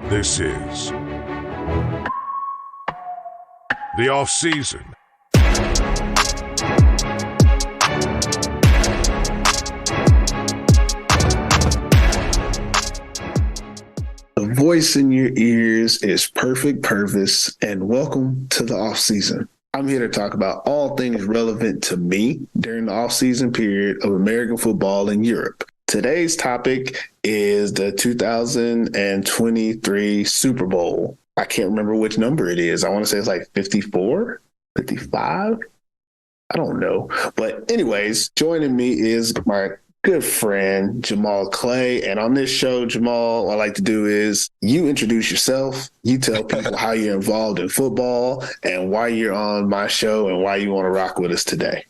This is the off-season. The voice in your ears is Perfect Pervis, and welcome to the off-season. I'm here to talk about all things relevant to me during the off-season period of American football in Europe. Today's topic is the 2023 Super Bowl. I can't remember which number it is. I want to say it's like 54, 55. I don't know. But anyways, joining me is my good friend, Jamal Clay. And on this show, Jamal, what I like to do is you introduce yourself. You tell people how you're involved in football and why you're on my show and why you want to rock with us today.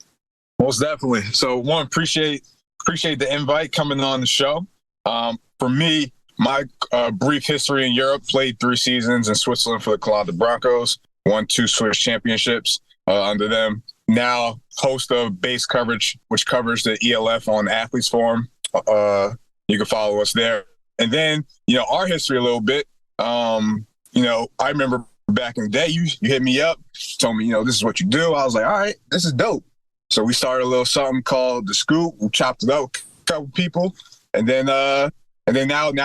Most definitely. So one, appreciate the invite coming on the show. For me, my brief history in Europe, played 3 seasons in Switzerland for the Club Broncos, won 2 Swiss championships under them. Now host of base coverage, which covers the ELF on Athletes Forum. You can follow us there. And then, our history a little bit. I remember back in the day, you hit me up, told me, this is what you do. I was like, all right, this is dope. So we started a little something called The Scoop. We chopped it up, a couple people. And then now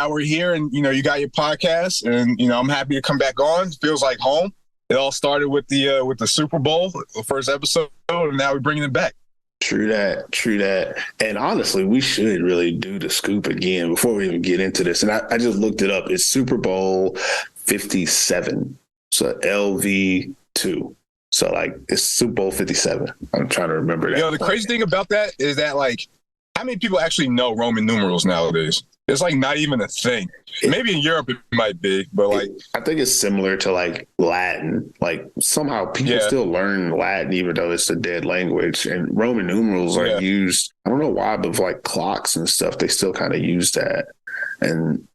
we're here and, you got your podcast and, I'm happy to come back on. It feels like home. It all started with the Super Bowl, the first episode, and now we're bringing it back. True that. And honestly, we should really do The Scoop again before we even get into this. And I just looked it up. It's Super Bowl 57. So LV2. So, it's Super Bowl 57. I'm trying to remember that. The crazy thing about that is that, how many people actually know Roman numerals nowadays? It's, not even a thing. Maybe in Europe it might be, but, I think it's similar to, Latin. Somehow people still learn Latin even though it's a dead language. And Roman numerals are used, I don't know why, but for, clocks and stuff, they still kind of use that. And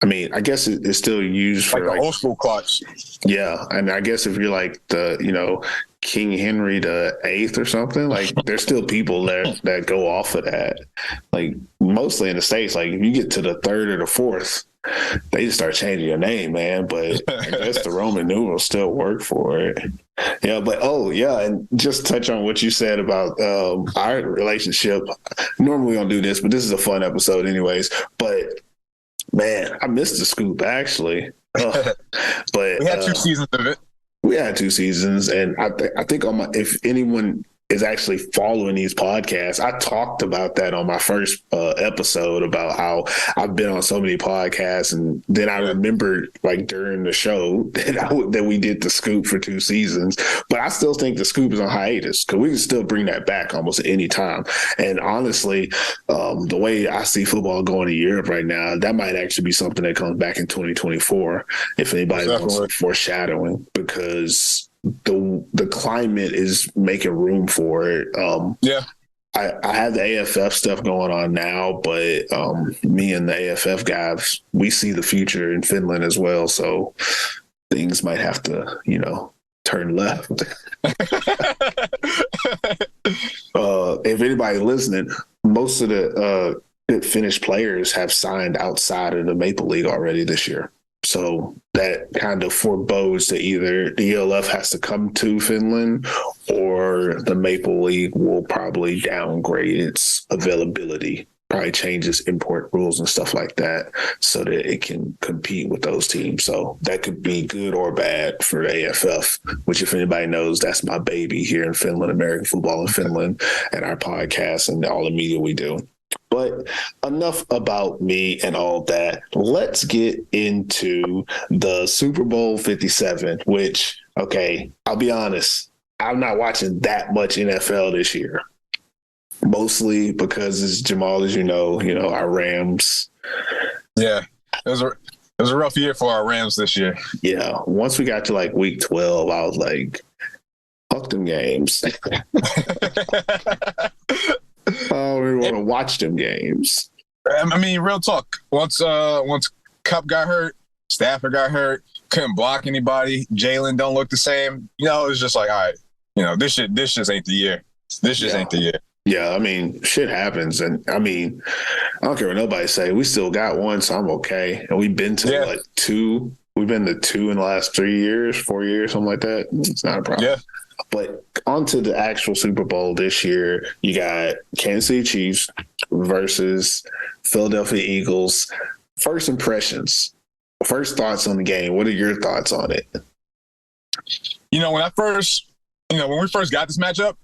I guess it's still used for the old school clocks. Yeah. And I guess if you're the, King Henry VIII or something, there's still people there that go off of that. Mostly in the States, if you get to the 3rd or the 4th, they just start changing your name, man. But I guess the Roman numerals still work for it. Yeah, but and just touch on what you said about our relationship. Normally we don't do this, but this is a fun episode anyways. But man, I missed The Scoop, actually. But we had 2 seasons of it. We had 2 seasons, and I think if anyone is actually following these podcasts, I talked about that on my first episode about how I've been on so many podcasts, and then I remembered during the show that we did The Scoop for 2 seasons. But I still think The Scoop is on hiatus because we can still bring that back almost at any time. And honestly, the way I see football going to Europe right now, that might actually be something that comes back in 2024 if anybody wants foreshadowing, because the climate is making room for it. I have the AFF stuff going on now, but me and the AFF guys, we see the future in Finland as well. So things might have to, turn left. If anybody listening, most of the good Finnish players have signed outside of the Maple League already this year. So that kind of forebodes that either the ELF has to come to Finland or the Maple League will probably downgrade its availability, probably change its import rules and stuff like that so that it can compete with those teams. So that could be good or bad for the AFF, which if anybody knows, that's my baby here in Finland, American football in Finland, and our podcast and all the media we do. But enough about me and all that. Let's get into the Super Bowl 57, which, okay, I'll be honest, I'm not watching that much NFL this year. Mostly because, as Jamal, as you know, our Rams. Yeah, it was a rough year for our Rams this year. Yeah, once we got to week 12, I was like, fuck them games. Oh, we want to watch them games. Real talk. Once Cup got hurt, Stafford got hurt, couldn't block anybody. Jalen don't look the same. It's just all right. This just ain't the year. This just ain't the year. Yeah, I mean, shit happens. And I mean, I don't care what nobody say. We still got one, so I'm okay. And we've been to what, two? We've been to two in the last 3 years, 4 years, something like that. It's not a problem. Yeah. But on to the actual Super Bowl this year, you got Kansas City Chiefs versus Philadelphia Eagles. First impressions, first thoughts on the game. What are your thoughts on it? When we first got this matchup,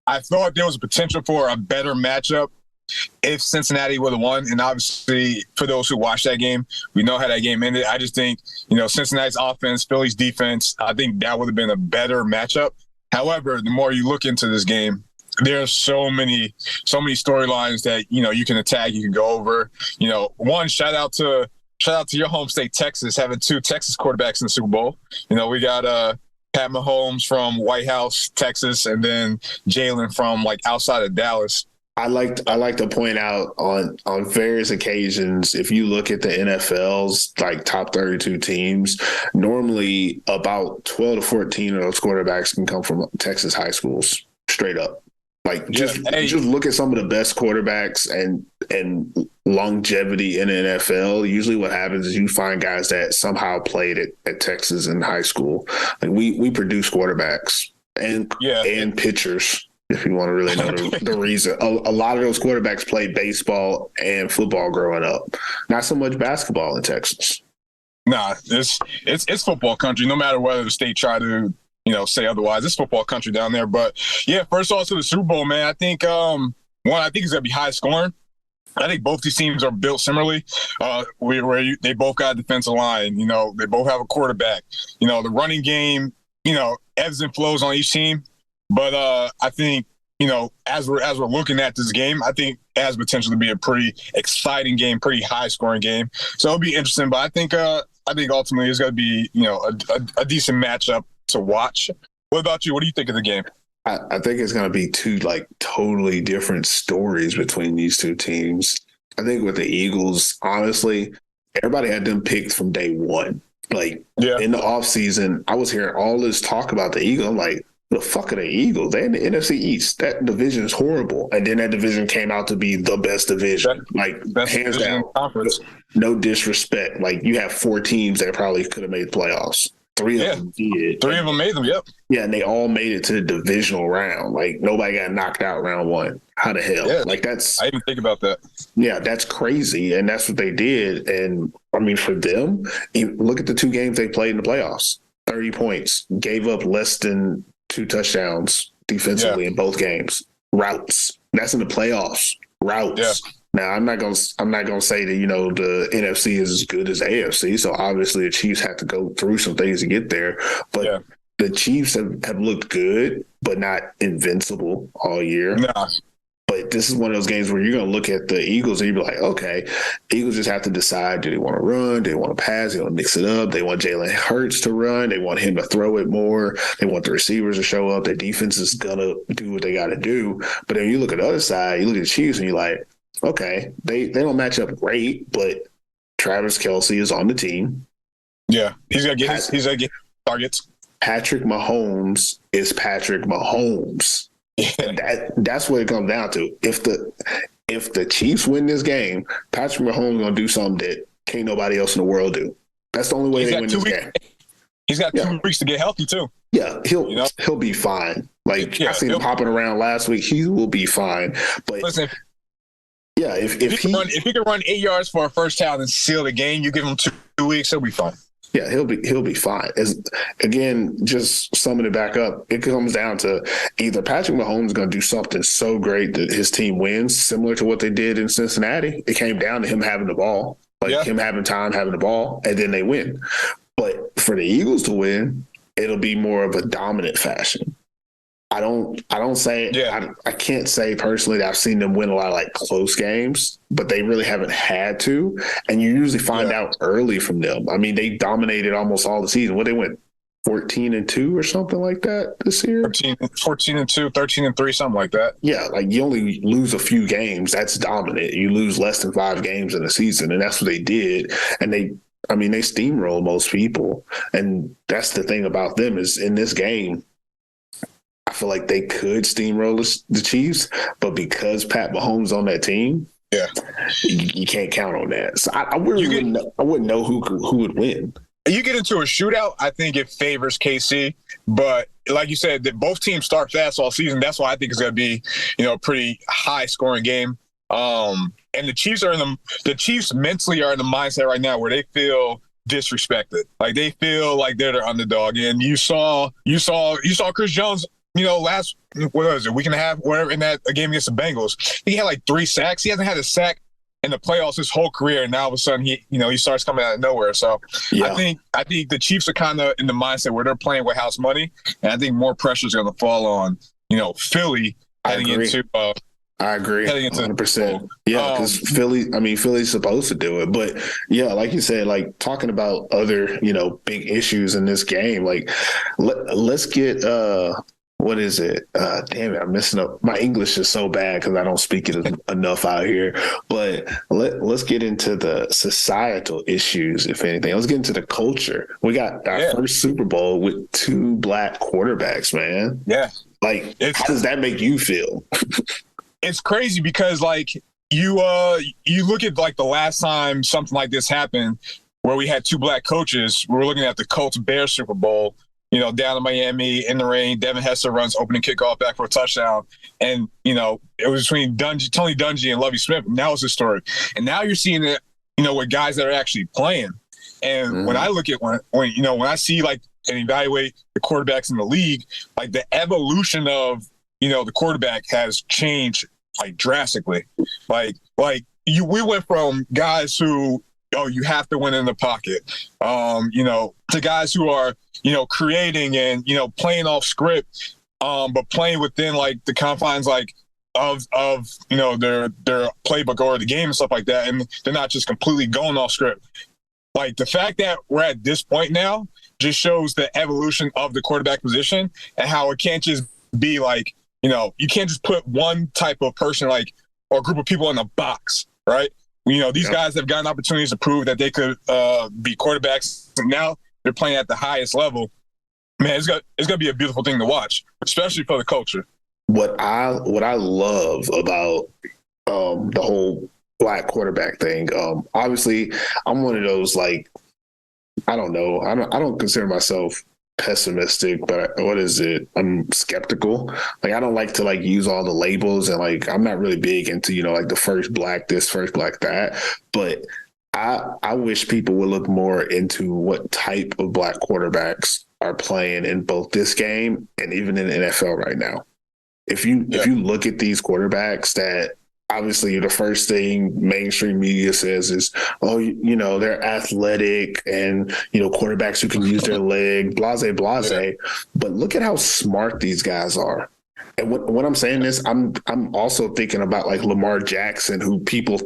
I thought there was a potential for a better matchup if Cincinnati would have won. And obviously, for those who watched that game, we know how that game ended. I just think, Cincinnati's offense, Philly's defense, I think that would have been a better matchup. However, the more you look into this game, there's so many storylines that, you can attack, you can go over. One, shout out to your home state, Texas, having two Texas quarterbacks in the Super Bowl. We got Pat Mahomes from White House, Texas, and then Jalen from outside of Dallas. I like to point out on various occasions, if you look at the NFL's top 32 teams, normally about 12 to 14 of those quarterbacks can come from Texas high schools, straight up. Just look at some of the best quarterbacks and longevity in the NFL. Usually what happens is you find guys that somehow played at Texas in high school. We produce quarterbacks and pitchers, if you want to really know the reason. A lot of those quarterbacks played baseball and football growing up. Not so much basketball in Texas. Nah, it's football country, no matter whether the state try to say otherwise. It's football country down there. But yeah, first off to the Super Bowl, man, I think I think it's gonna be high scoring. I think both these teams are built similarly. They both got a defensive line. They both have a quarterback. The running game, ebbs and flows on each team. But I think as we're looking at this game, I think it has potential to be a pretty exciting game, pretty high scoring game. So it'll be interesting. But I think ultimately it's gonna be a decent matchup to watch. What about you? What do you think of the game? I think it's going to be two totally different stories between these two teams. I think with the Eagles, honestly, everybody had them picked from day one. In the offseason, I was hearing all this talk about the Eagles. I'm like, the fuck are the Eagles? They're in the NFC East. That division is horrible. And then that division came out to be the best division. Best hands division down. Conference. No disrespect. You have four teams that probably could have made the playoffs. Three of them did. Three of them made them, yep. Yeah, and they all made it to the divisional round. Nobody got knocked out round one. How the hell? Yeah. That's... I didn't think about that. Yeah, that's crazy, and that's what they did. And, I mean, for them, look at the two games they played in the playoffs. 30 points. Gave up less than 2 touchdowns defensively in both games. Routes. That's in the playoffs. Routes. Yeah. Now, I'm not gonna say that the NFC is as good as the AFC. So obviously the Chiefs have to go through some things to get there. But the Chiefs have looked good, but not invincible all year. Nah. But this is one of those games where you're gonna look at the Eagles and you'll be like, okay, Eagles just have to decide: do they want to run? Do they want to pass? They want to mix it up. They want Jalen Hurts to run. They want him to throw it more. They want the receivers to show up. Their defense is gonna do what they got to do. But then you look at the other side, you look at the Chiefs, and you're like, okay, they don't match up great, but Travis Kelce is on the team. Yeah, he's gonna get targets. Patrick Mahomes is Patrick Mahomes. Yeah. That's what it comes down to. If the Chiefs win this game, Patrick Mahomes is gonna do something that can't nobody else in the world do. That's the only way they win this game. He's got 2 weeks to get healthy too. Yeah, he'll be fine. I seen him hopping around last week. He will be fine. But listen. Yeah, if he can run 8 yards for a first down and seal the game, you give him 2 weeks, he'll be fine. Yeah, he'll be fine. Again, just summing it back up, it comes down to either Patrick Mahomes is going to do something so great that his team wins, similar to what they did in Cincinnati. It came down to him having the ball, him having time, having the ball, and then they win. But for the Eagles to win, it'll be more of a dominant fashion. I can't say personally that I've seen them win a lot of close games, but they really haven't had to. And you usually find out early from them. I mean, they dominated almost all the season. They went 14-2 or something like that this year? 14-2, 13-3, something like that. Yeah, you only lose a few games. That's dominant. You lose less than 5 games in a season, and that's what they did. And they steamroll most people. And that's the thing about them is in this game, feel like they could steamroll the Chiefs, but because Pat Mahomes on that team, you can't count on that. So I wouldn't know who would win. You get into a shootout, I think it favors KC. But like you said, that both teams start fast all season. That's why I think it's going to be, a pretty high scoring game. And the Chiefs mentally are in the mindset right now where they feel disrespected. Like they feel like they're the underdog. And you saw Chris Jones, last, what was it, week and a half, whatever, in that game against the Bengals. He had like 3 sacks. He hasn't had a sack in the playoffs his whole career, and now all of a sudden he starts coming out of nowhere. So I think the Chiefs are kind of in the mindset where they're playing with house money, and I think more pressure is going to fall on Philly heading into. I agree, 100%. Yeah, because Philly's supposed to do it, but yeah, like you said, like talking about other big issues in this game, like let's get what is it? Damn it, I'm messing up. My English is so bad because I don't speak it enough out here. But let's get into the societal issues, if anything. Let's get into the culture. We got our first Super Bowl with 2 black quarterbacks, man. Yeah. Like, how does that make you feel? It's crazy because, like, you look at, like, the last time something like this happened where we had 2 black coaches. We were looking at the Colts-Bears Super Bowl. Down in Miami in the rain, Devin Hester runs opening kickoff back for a touchdown. And, it was between Tony Dungy and Lovie Smith. And that was the story. And now you're seeing it, with guys that are actually playing. And when I look at when I see like and evaluate the quarterbacks in the league, like the evolution of, the quarterback has changed like drastically. We went from guys who, you have to win in the pocket, to guys who are, creating and, playing off script, but playing within like the confines, like of their playbook or the game and stuff like that. And they're not just completely going off script. Like the fact that we're at this point now just shows the evolution of the quarterback position and how it can't just be like, you can't just put one type of person like, or group of people in a box, right? These guys have gotten opportunities to prove that they could be quarterbacks. And now they're playing at the highest level. Man, it's gonna be a beautiful thing to watch, especially for the culture. What I love about the whole black quarterback thing, obviously, I'm one of those, like, I don't know, I don't consider myself pessimistic, but what is it? I'm skeptical. Like, I don't like to like use all the labels, and like I'm not really big into like the first black this, first black that. But I wish people would look more into what type of black quarterbacks are playing in both this game and even in the NFL right now. If you look at these quarterbacks that obviously the first thing mainstream media says is, they're athletic and, quarterbacks who can use their leg, blase. Yeah. But look at how smart these guys are. And when I'm saying this, I'm also thinking about like Lamar Jackson, who people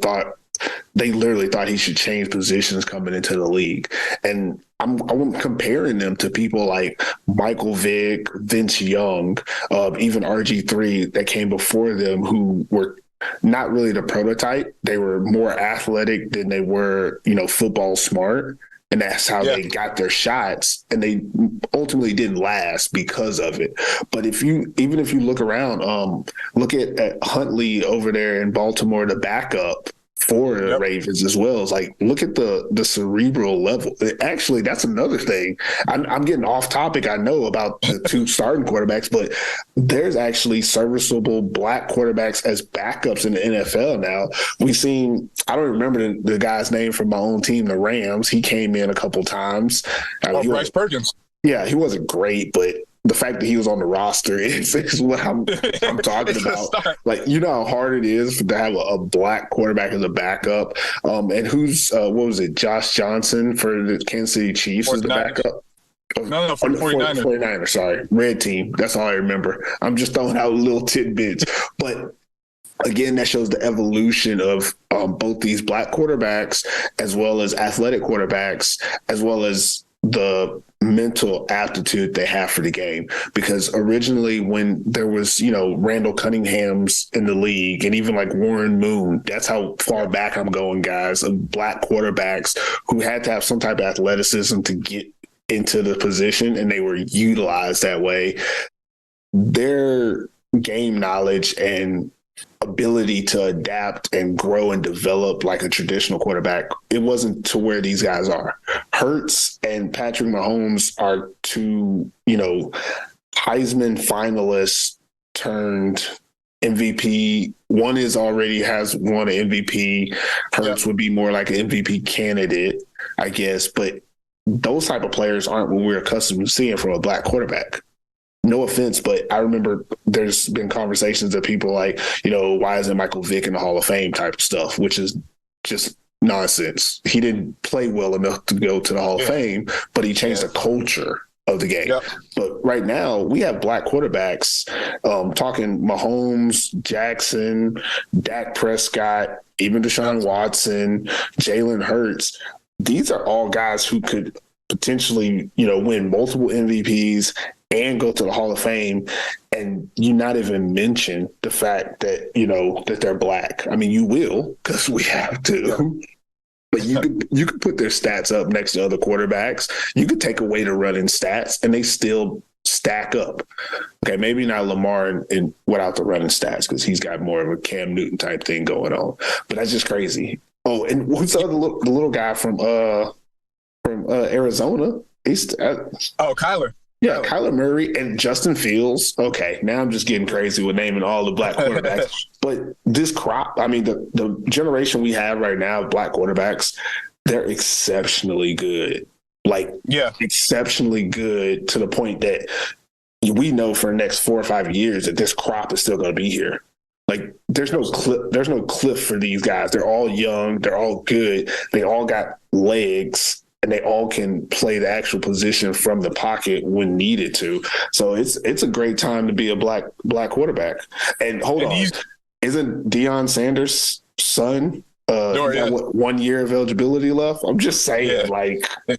literally thought he should change positions coming into the league. And I'm comparing them to people like Michael Vick, Vince Young, even RG3 that came before them, who were not really the prototype. They were more athletic than they were, football smart. And that's how they got their shots. And they ultimately didn't last because of it. But even if you look around, look at Huntley over there in Baltimore, the backup for the Ravens as well. It's like, look at the cerebral level. Actually, that's another thing. I'm getting off topic, I know, about the 2 starting quarterbacks, but there's actually serviceable black quarterbacks as backups in the NFL now. We've seen, I don't remember the guy's name from my own team, the Rams. He came in a couple times. Bryce Perkins. Yeah, he wasn't great, but the fact that he was on the roster is what I'm talking about. Like, how hard it is to have a black quarterback as a backup. And who's what was it? Josh Johnson for the Kansas City Chiefs as the backup. No, for the 49ers. 49ers, sorry. Red team. That's all I remember. I'm just throwing out little tidbits. But again, that shows the evolution of both these black quarterbacks, as well as athletic quarterbacks, as well as the mental aptitude they have for the game. Because originally when there was, Randall Cunningham's in the league and even like Warren Moon, that's how far back I'm going, guys, of black quarterbacks who had to have some type of athleticism to get into the position, and they were utilized that way. their game knowledge and ability to adapt and grow and develop like a traditional quarterback, it wasn't to where these guys are. Hurts and Patrick Mahomes are two, Heisman finalists turned MVP. One is already has won an MVP. Hurts would be more like an MVP candidate, I guess. But those type of players aren't what we're accustomed to seeing from a black quarterback. No offense, but I remember there's been conversations of people like, why isn't Michael Vick in the Hall of Fame type of stuff, which is just nonsense. He didn't play well enough to go to the Hall of Fame, but he changed the culture of the game. Yep. But right now we have black quarterbacks, talking Mahomes, Jackson, Dak Prescott, even Deshaun Watson, Jalen Hurts. These are all guys who could potentially, win multiple MVPs and go to the Hall of Fame, and you not even mention the fact that, that they're black. I mean, you will, because we have to. Yeah. But you could put their stats up next to other quarterbacks. You could take away the running stats, and they still stack up. Okay, maybe not Lamar and without the running stats, because he's got more of a Cam Newton type thing going on. But that's just crazy. Oh, and what's the little guy from Arizona? He's Kyler. Yeah, Kyler Murray and Justin Fields. Okay, now I'm just getting crazy with naming all the black quarterbacks. But this crop, I mean, the generation we have right now of black quarterbacks, they're exceptionally good. Exceptionally good to the point that we know for the next 4 or 5 years that this crop is still going to be here. Like, there's no cliff for these guys. They're all young. They're all good. They all got legs. And they all can play the actual position from the pocket when needed to. So it's a great time to be a black quarterback. And hold on, isn't Deion Sanders' son got 1 year of eligibility left? I'm just saying, and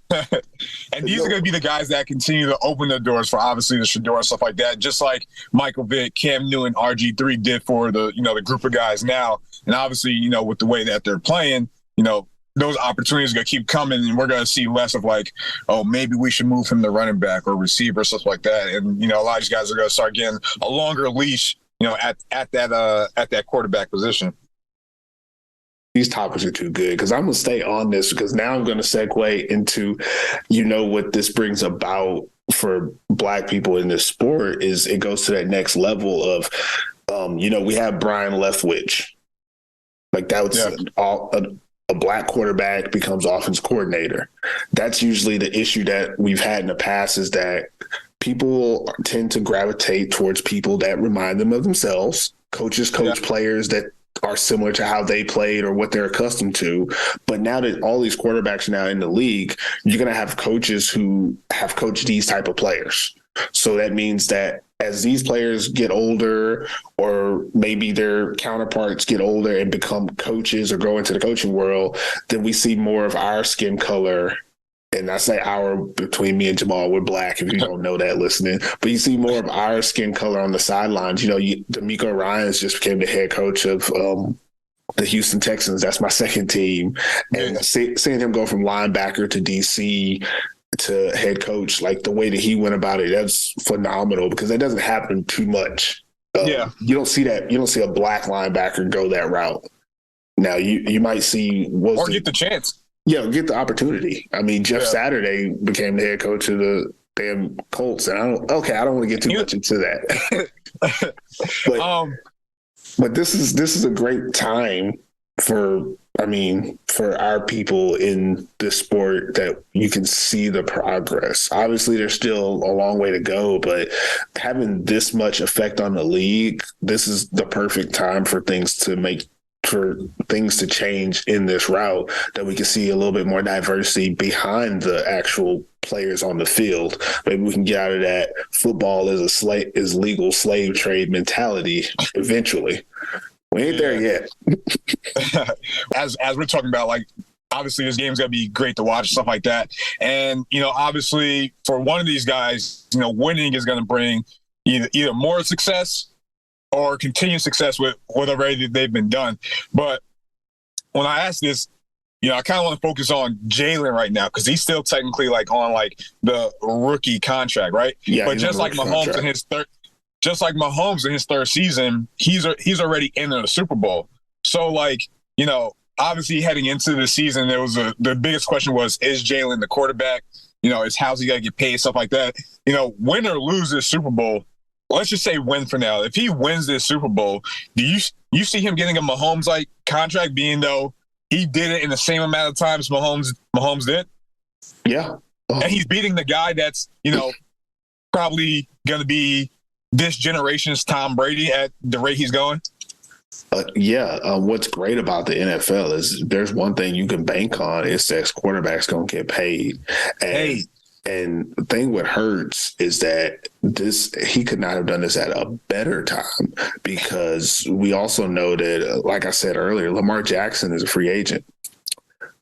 these are going to be the guys that continue to open the doors for obviously the Shador and stuff like that. Just like Michael Vick, Cam Newton, RG3 did for the the group of guys now. And obviously, with the way that they're playing, those opportunities are going to keep coming, and we're going to see less of maybe we should move him to running back or receiver, stuff like that. And, a lot of these guys are going to start getting a longer leash, at that quarterback position. These topics are too good, because I'm going to stay on this, because now I'm going to segue into, what this brings about for black people in this sport is it goes to that next level of, we have Brian Leftwich. Like that was a black quarterback becomes offense coordinator. That's usually the issue that we've had in the past, is that people tend to gravitate towards people that remind them of themselves. Coaches coach players that are similar to how they played or what they're accustomed to. But now that all these quarterbacks are now in the league, you're going to have coaches who have coached these type of players. So that means that as these players get older, or maybe their counterparts get older and become coaches or go into the coaching world, then we see more of our skin color. And I say our between me and Jamal, we're black, if you don't know that listening. But you see more of our skin color on the sidelines. D'Amico Ryans just became the head coach of the Houston Texans. That's my second team. And seeing him go from linebacker to DC to head coach, like the way that he went about it, that's phenomenal, because that doesn't happen too much. You don't see that. You don't see a black linebacker go that route. Now you might see get the chance. Yeah, get the opportunity. I mean, Jeff Saturday became the head coach of the damn Colts, and I don't want to get too much into that. But this is a great time for our people in this sport, that you can see the progress. Obviously, there's still a long way to go, but having this much effect on the league, this is the perfect time for things to change in this route, that we can see a little bit more diversity behind the actual players on the field. Maybe we can get out of that football is legal slave trade mentality eventually. We ain't there yet. As we're talking about, obviously this game's going to be great to watch, stuff like that. And, obviously for one of these guys, winning is going to bring either more success or continued success with whatever they've been done. But when I ask this, I kind of want to focus on Jalen right now, because he's still technically on the rookie contract, right? Yeah. But just like Mahomes in his third, just like Mahomes in his third season, he's already in the Super Bowl. So, like, you know, obviously heading into the season, the biggest question was, is Jalen the quarterback? You know, how's he going to get paid, stuff like that. You know, win or lose this Super Bowl, let's just say win for now. If he wins this Super Bowl, do you see him getting a Mahomes-like contract, being though he did it in the same amount of times Mahomes did? Yeah. And he's beating the guy that's, you know, probably going to be this generation's Tom Brady at the rate he's going. What's great about the NFL is there's one thing you can bank on is that quarterback's going to get paid. And the thing what hurts is that he could not have done this at a better time, because we also know that, like I said earlier, Lamar Jackson is a free agent.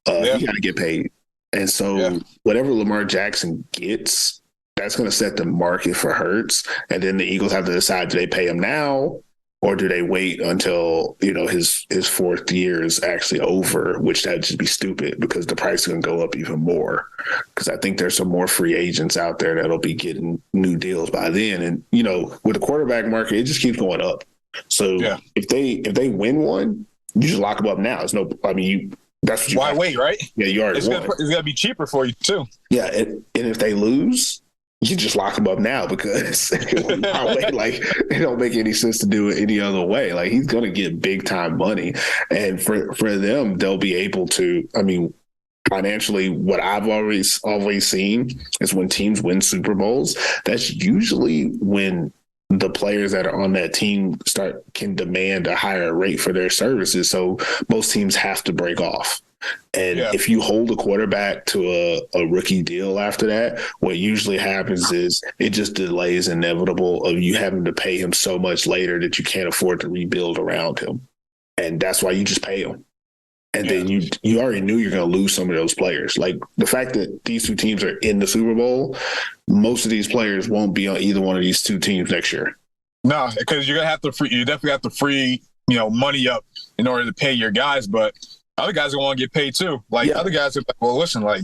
He got to get paid. And so whatever Lamar Jackson gets, that's going to set the market for Hurts. And then the Eagles have to decide, do they pay him now, or do they wait until, you know, his fourth year is actually over, which that'd just be stupid because the price is going to go up even more. Because I think there's some more free agents out there that'll be getting new deals by then. And, you know, with the quarterback market, it just keeps going up. So if they win one, you just lock them up now. That's what you why wait, right? Yeah, you already won. It's going to be cheaper for you too. Yeah, and if they lose, you just lock them up now, because it don't make any sense to do it any other way. Like, he's going to get big time money, and for them, they'll be able to. I mean, financially, what I've always seen is when teams win Super Bowls, that's usually when the players that are on that team can demand a higher rate for their services. So most teams have to break off. And if you hold a quarterback to a rookie deal after that, what usually happens is it just delays inevitable of you having to pay him so much later that you can't afford to rebuild around him. And that's why you just pay him. And then you already knew you're going to lose some of those players. Like, the fact that these two teams are in the Super Bowl, most of these players won't be on either one of these two teams next year. No, because you definitely have to free, you know, money up in order to pay your guys. But other guys are going to want to get paid too. Like, other guys are like, well, listen, like,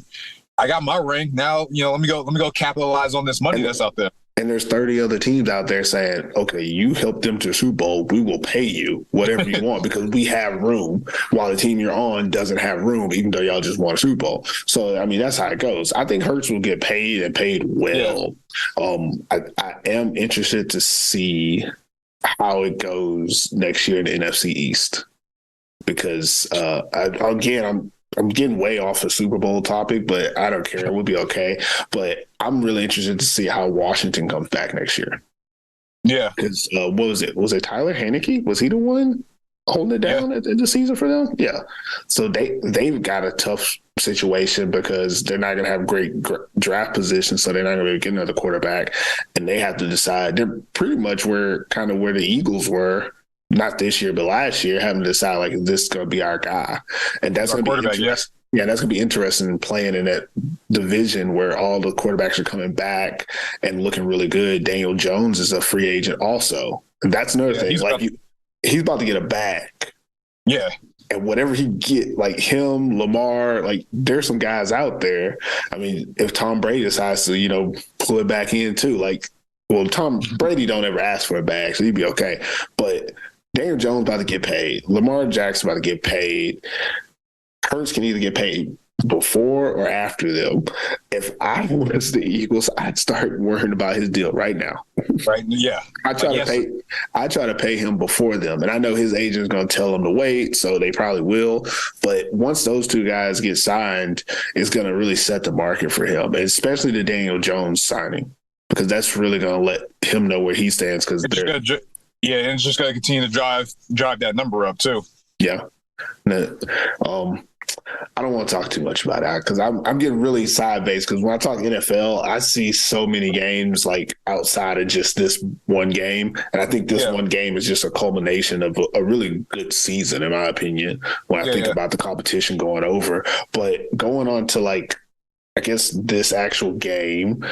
I got my ring now. You know, let me go capitalize on this money that's out there. And there's 30 other teams out there saying, okay, you helped them to the Super Bowl, we will pay you whatever you want because we have room, while the team you're on doesn't have room, even though y'all just won a Super Bowl. So, I mean, that's how it goes. I think Hurts will get paid and paid well. I am interested to see how it goes next year in the NFC East, because, I'm getting way off the Super Bowl topic, but I don't care. We'll be okay. But I'm really interested to see how Washington comes back next year. Yeah. Because what was it? Was it Tyler Heinicke? Was he the one holding it down at the season for them? Yeah. So they've got a tough situation because they're not going to have great draft positions, so they're not going to get another quarterback. And they have to decide. They're pretty much where the Eagles were. Not this year, but last year, having to decide, like, is this going to be our guy? And that's going to be interesting. Yeah, that's going to be interesting playing in that division where all the quarterbacks are coming back and looking really good. Daniel Jones is a free agent also. And that's another thing. He's about to get a bag. Yeah. And whatever he get, like him, Lamar, like, there's some guys out there. I mean, if Tom Brady decides to, you know, pull it back in too, like, well, Tom Brady don't ever ask for a bag, so he'd be okay. But Daniel Jones about to get paid. Lamar Jackson about to get paid. Hurts can either get paid before or after them. If I was the Eagles, I'd start worrying about his deal right now. Right? Yeah. I try to pay him before them, and I know his agent's going to tell him to wait, so they probably will. But once those two guys get signed, it's going to really set the market for him, especially the Daniel Jones signing, because that's really going to let him know where he stands. Because and it's just going to continue to drive that number up too. Yeah. I don't want to talk too much about that because I'm getting really side-based, because when I talk NFL, I see so many games like outside of just this one game. And I think this one game is just a culmination of a really good season, in my opinion, when I think about the competition going over. But going on to, like, I guess this actual game,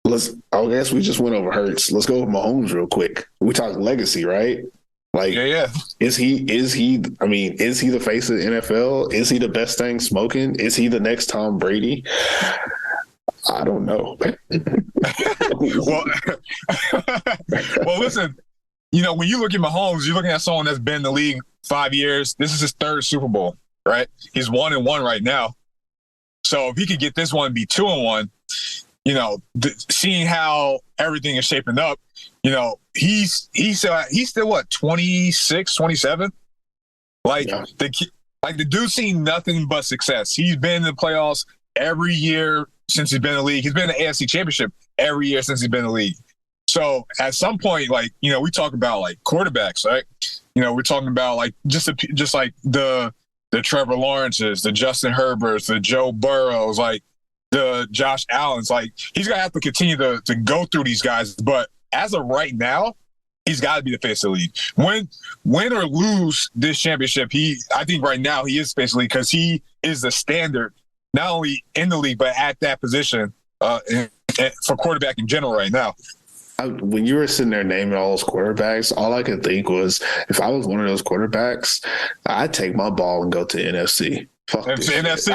I guess we just went over Hurts. Let's go with Mahomes real quick. We talk legacy, right? Like, is he the face of the NFL? Is he the best thing smoking? Is he the next Tom Brady? I don't know. well, well, listen. When you look at Mahomes, you're looking at someone that's been in the league 5 years. This is his third Super Bowl, right? He's 1-1 right now. So if he could get this one and be 2-1, seeing how everything is shaping up, he's still what, 26, 27? The dude's seen nothing but success. He's been in the playoffs every year since he's been in the league. He's been in the AFC Championship every year since he's been in the league. So at some point, we talk about quarterbacks, right? We're talking about just like the Trevor Lawrences, the Justin Herberts, the Joe Burrows, the Josh Allens. He's gonna have to continue to go through these guys. But as of right now, he's got to be the face of the league. Win or lose this championship, I think right now he is face of the league because he is the standard, not only in the league but at that position for quarterback in general right now. When you were sitting there naming all those quarterbacks, all I could think was, if I was one of those quarterbacks, I'd take my ball and go to NFC. Fuck this NFC,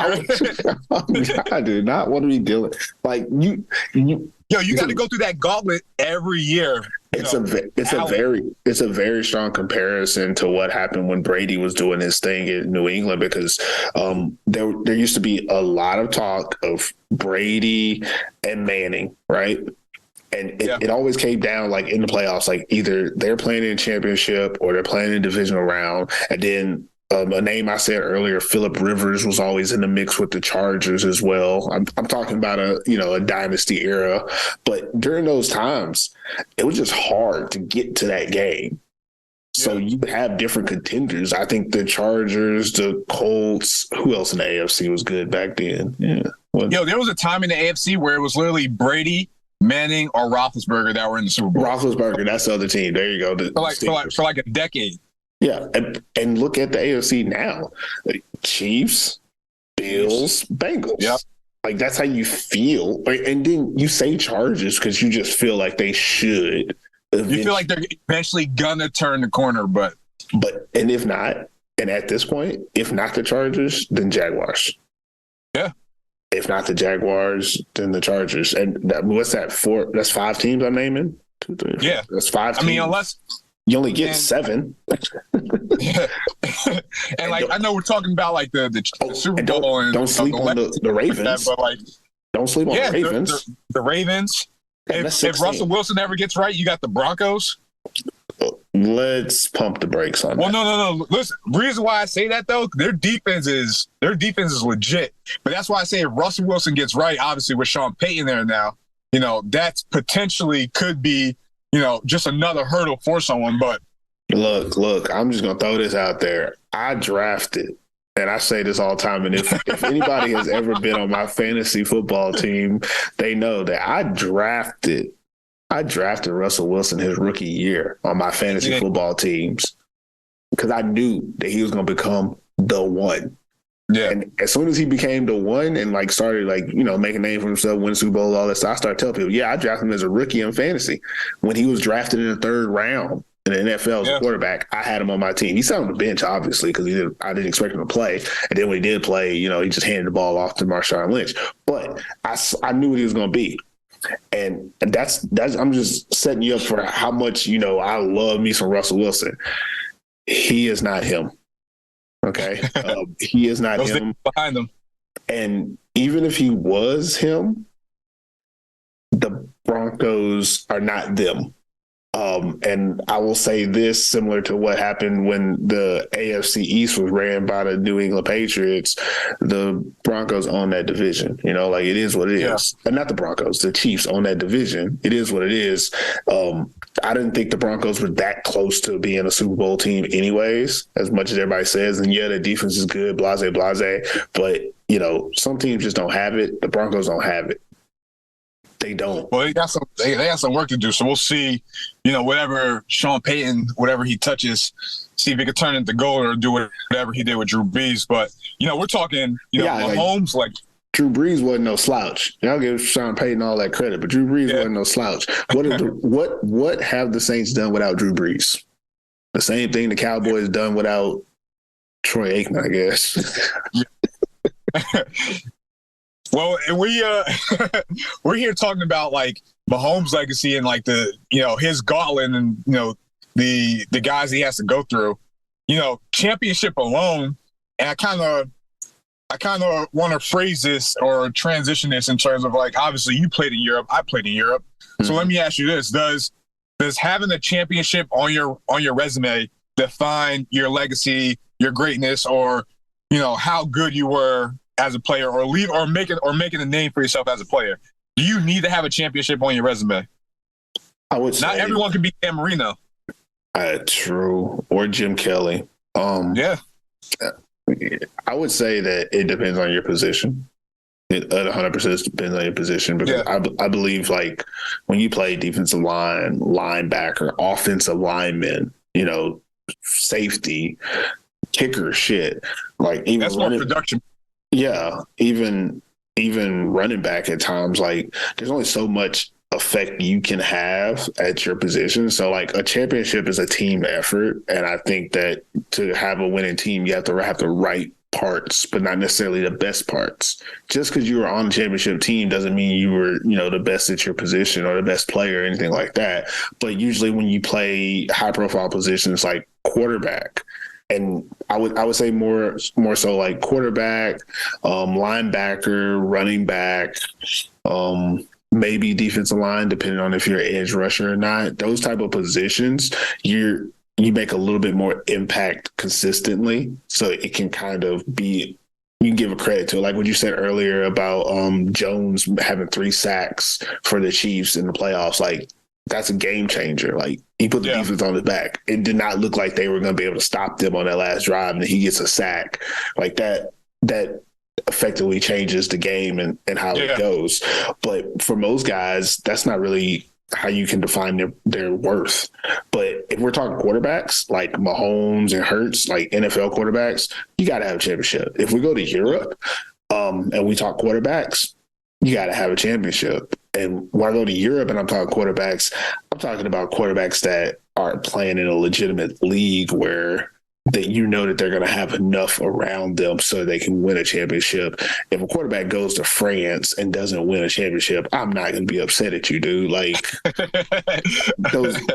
right? I do not want to be dealing you got to go through that gauntlet every year. It's a very strong comparison to what happened when Brady was doing his thing in New England, because there used to be a lot of talk of Brady and Manning, right? And it always came down in the playoffs, either they're playing in championship or they're playing in divisional round. And then a name I said earlier, Phillip Rivers, was always in the mix with the Chargers as well. I'm talking about a dynasty era. But during those times, it was just hard to get to that game. So you have different contenders. I think the Chargers, the Colts, who else in the AFC was good back then? Yeah. There was a time in the AFC where it was literally Brady, Manning, or Roethlisberger that were in the Super Bowl. Roethlisberger, that's the other team. There you go. For a decade. Yeah, and look at the AFC now. Chiefs, Bills, Bengals. Yep. That's how you feel. And then you say Chargers because you just feel like they should. You feel like they're eventually gonna turn the corner, but and if not, and at this point, if not the Chargers, then Jaguars. Yeah. If not the Jaguars, then the Chargers. And what's that? That's 5 teams I'm naming? 2, 3, 4. Yeah. That's 5 teams. I mean, unless you only get 7. Yeah. And I know we're talking about the Super Bowl and don't sleep on the Ravens. But don't sleep on the Ravens. The Ravens. If Russell Wilson ever gets right, you got the Broncos. Let's pump the brakes on that. Well, no. Listen, reason why I say that though, their defense is legit. But that's why I say if Russell Wilson gets right, obviously with Sean Payton there now, that's potentially could be, just another hurdle for someone. But look, I'm just gonna throw this out there. I drafted, and I say this all the time, and if anybody has ever been on my fantasy football team, they know that I drafted Russell Wilson his rookie year on my fantasy football teams because I knew that he was going to become the one. Yeah. And as soon as he became the one and started making a name for himself, win Super Bowl, all that stuff, I started telling people, I drafted him as a rookie in fantasy. When he was drafted in the 3rd round in the NFL as a quarterback, I had him on my team. He sat on the bench, obviously, because I didn't expect him to play. And then when he did play, he just handed the ball off to Marshawn Lynch. But I knew what he was going to be. And that's I'm just setting you up for how much I love me some Russell Wilson. He is not him. Okay, he is not him. Behind them, and even if he was him, the Broncos are not them. And I will say this, similar to what happened when the AFC East was ran by the New England Patriots, the Broncos own that division. It is what it is. And not the Broncos, the Chiefs own that division. It is what it is. I didn't think the Broncos were that close to being a Super Bowl team anyways, as much as everybody says. And the defense is good, blase. But, some teams just don't have it. The Broncos don't have it. They don't. Well, they got some work to do. So we'll see, whatever Sean Payton, whatever he touches, see if he could turn it into gold or do whatever he did with Drew Brees. But, we're talking, Mahomes, Drew Brees wasn't no slouch. Y'all give Sean Payton all that credit, but Drew Brees wasn't no slouch. What have the Saints done without Drew Brees? The same thing the Cowboys done without Troy Aikman, I guess. Well, we we're here talking about like Mahomes' legacy and like the his gauntlet and the guys he has to go through. Championship alone, and I kind of want to phrase this or transition this in terms of like, obviously you played in Europe, I played in Europe. So let me ask you this: Does having a championship on your resume define your legacy, your greatness, or how good you were as a player, or making a name for yourself as a player? Do you need to have a championship on your resume? I would say not everyone can be Dan Marino. True, or Jim Kelly. Yeah. I would say that it depends on your position. It 100% depends on your position, because I believe like when you play defensive line, linebacker, offensive lineman, safety, kicker, shit, like even that's more production. Yeah, even running back at times, like there's only so much effect you can have at your position. So like a championship is a team effort, and I think that to have a winning team, you have to have the right parts, but not necessarily the best parts. Just because you were on the championship team doesn't mean you were the best at your position or the best player or anything like that. But usually when you play high profile positions like quarterback, and I would say more so like quarterback, linebacker, running back, maybe defensive line, depending on if you're an edge rusher or not. Those type of positions, you make a little bit more impact consistently, so it can kind of be, you can give a credit to it. Like what you said earlier about Jones having 3 sacks for the Chiefs in the playoffs, like that's a game changer. Like he put the defense on his back. It did not look like they were going to be able to stop them on that last drive, and he gets a sack like that. That effectively changes the game and how it goes. But for most guys, that's not really how you can define their worth. But if we're talking quarterbacks like Mahomes and Hurts, like NFL quarterbacks, you got to have a championship. If we go to Europe and we talk quarterbacks, you got to have a championship. And when I go to Europe and I'm talking quarterbacks, I'm talking about quarterbacks that are playing in a legitimate league where that that they're going to have enough around them so they can win a championship. If a quarterback goes to France and doesn't win a championship, I'm not going to be upset at you, dude. Like,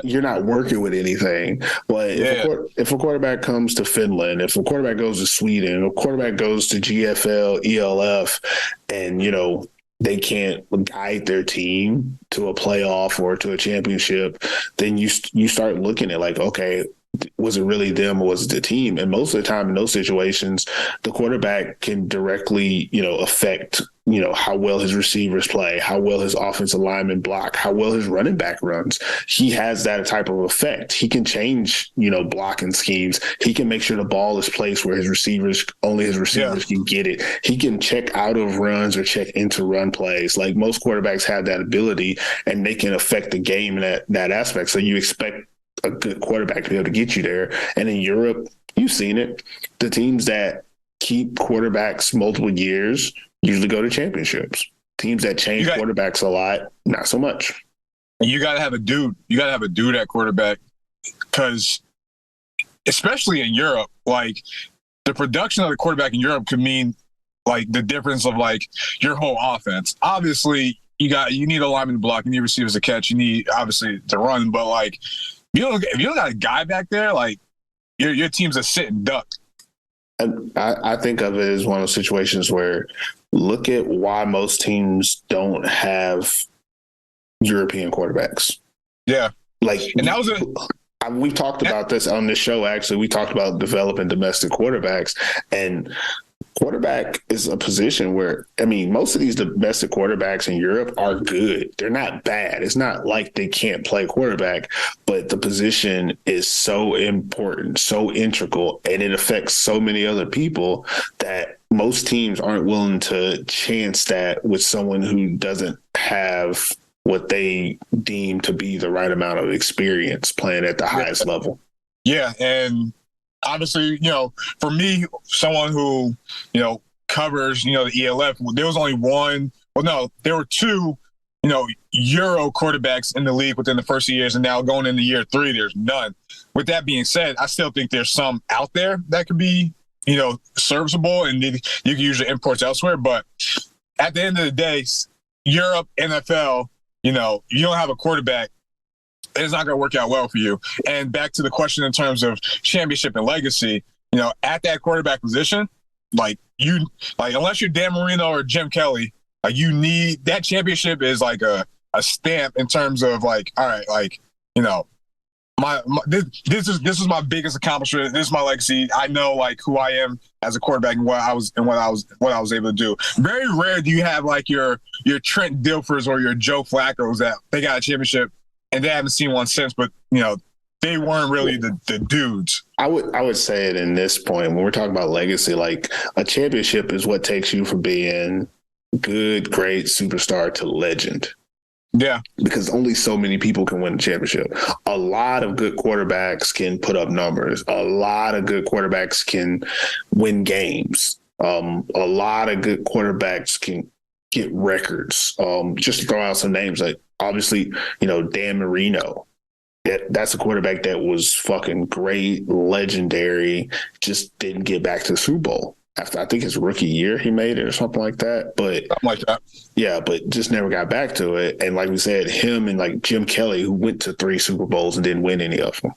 you're not working with anything. But if a quarterback comes to Finland, if a quarterback goes to Sweden, if a quarterback goes to GFL, ELF, and, they can't guide their team to a playoff or to a championship, then you start looking at like, okay, was it really them or was it the team? And most of the time in those situations, the quarterback can directly, affect, how well his receivers play, how well his offensive linemen block, how well his running back runs. He has that type of effect. He can change, blocking schemes. He can make sure the ball is placed where only his receivers can get it. He can check out of runs or check into run plays. Like most quarterbacks have that ability, and they can affect the game in that aspect. So you expect a good quarterback to be able to get you there. And in Europe, you've seen it. The teams that keep quarterbacks multiple years usually go to championships. Teams that change quarterbacks a lot, not so much. And you got to have a dude. You got to have a dude at quarterback, because especially in Europe, like the production of the quarterback in Europe could mean like the difference of like your whole offense. Obviously, you need a lineman to block, you need receivers to catch, you need obviously to run, but like if you don't got a guy back there, like your team's a sitting duck. And I think of it as one of those situations where look at why most teams don't have European quarterbacks. Yeah. Like, and that was we've talked about this on this show. Actually, we talked about developing domestic quarterbacks, and quarterback is a position where, most of these domestic quarterbacks in Europe are good. They're not bad. It's not like they can't play quarterback, but the position is so important, so integral, and it affects so many other people that most teams aren't willing to chance that with someone who doesn't have what they deem to be the right amount of experience playing at the highest level. Yeah, and obviously, for me, someone who, covers, the ELF, there was only there were 2, Euro quarterbacks in the league within the first 2 years, and now going into year 3, there's none. With that being said, I still think there's some out there that could be, serviceable, and you can use your imports elsewhere. But at the end of the day, Europe, NFL, you don't have a quarterback, it's not going to work out well for you. And back to the question in terms of championship and legacy, at that quarterback position, unless you're Dan Marino or Jim Kelly, you need that championship is like a stamp in terms of all right, this is my biggest accomplishment. This is my legacy. I know who I am as a quarterback and what I was able to do. Very rare do you have your Trent Dilfers or your Joe Flacco's that they got a championship and they haven't seen one since, but they weren't really the dudes. I would say it in this point when we're talking about legacy, a championship is what takes you from being good, great, superstar to legend. Yeah. Because only so many people can win a championship. A lot of good quarterbacks can put up numbers. A lot of good quarterbacks can win games. A lot of good quarterbacks can get records. Just to throw out some names, obviously, Dan Marino. That's a quarterback that was fucking great, legendary, just didn't get back to the Super Bowl. After I think his rookie year, he made it or something like that. But something like that. Yeah, but just never got back to it. And like we said, him and Jim Kelly, who went to 3 Super Bowls and didn't win any of them.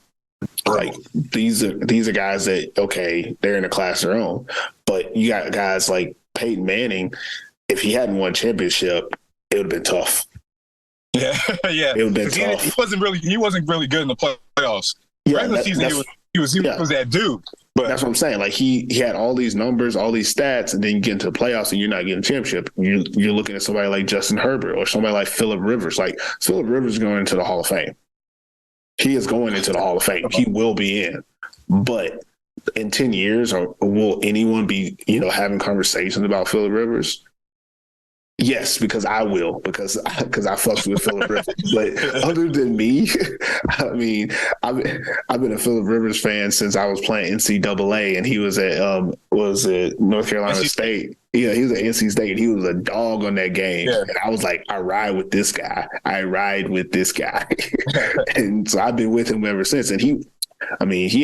These are guys that, okay, they're in a class of their own. But you got guys like Peyton Manning. If he hadn't won a championship, it would have been tough. Yeah, yeah. It would have been tough. He wasn't really good in the playoffs. Yeah, regular season, he was that dude. But that's what I'm saying. He had all these numbers, all these stats, and then you get into the playoffs and you're not getting a championship. You're looking at somebody like Justin Herbert or somebody like Phillip Rivers. Phillip Rivers is going into the Hall of Fame. He is going into the Hall of Fame. He will be in. But in 10 years, will anyone be, having conversations about Phillip Rivers? Yes, because I will, because I fucks with Phillip Rivers. But other than me, I mean, I've been a Phillip Rivers fan since I was playing NCAA, and he was at North Carolina State. Yeah, he was at NC State. He was a dog on that game, and I was like, I ride with this guy. And so I've been with him ever since. And he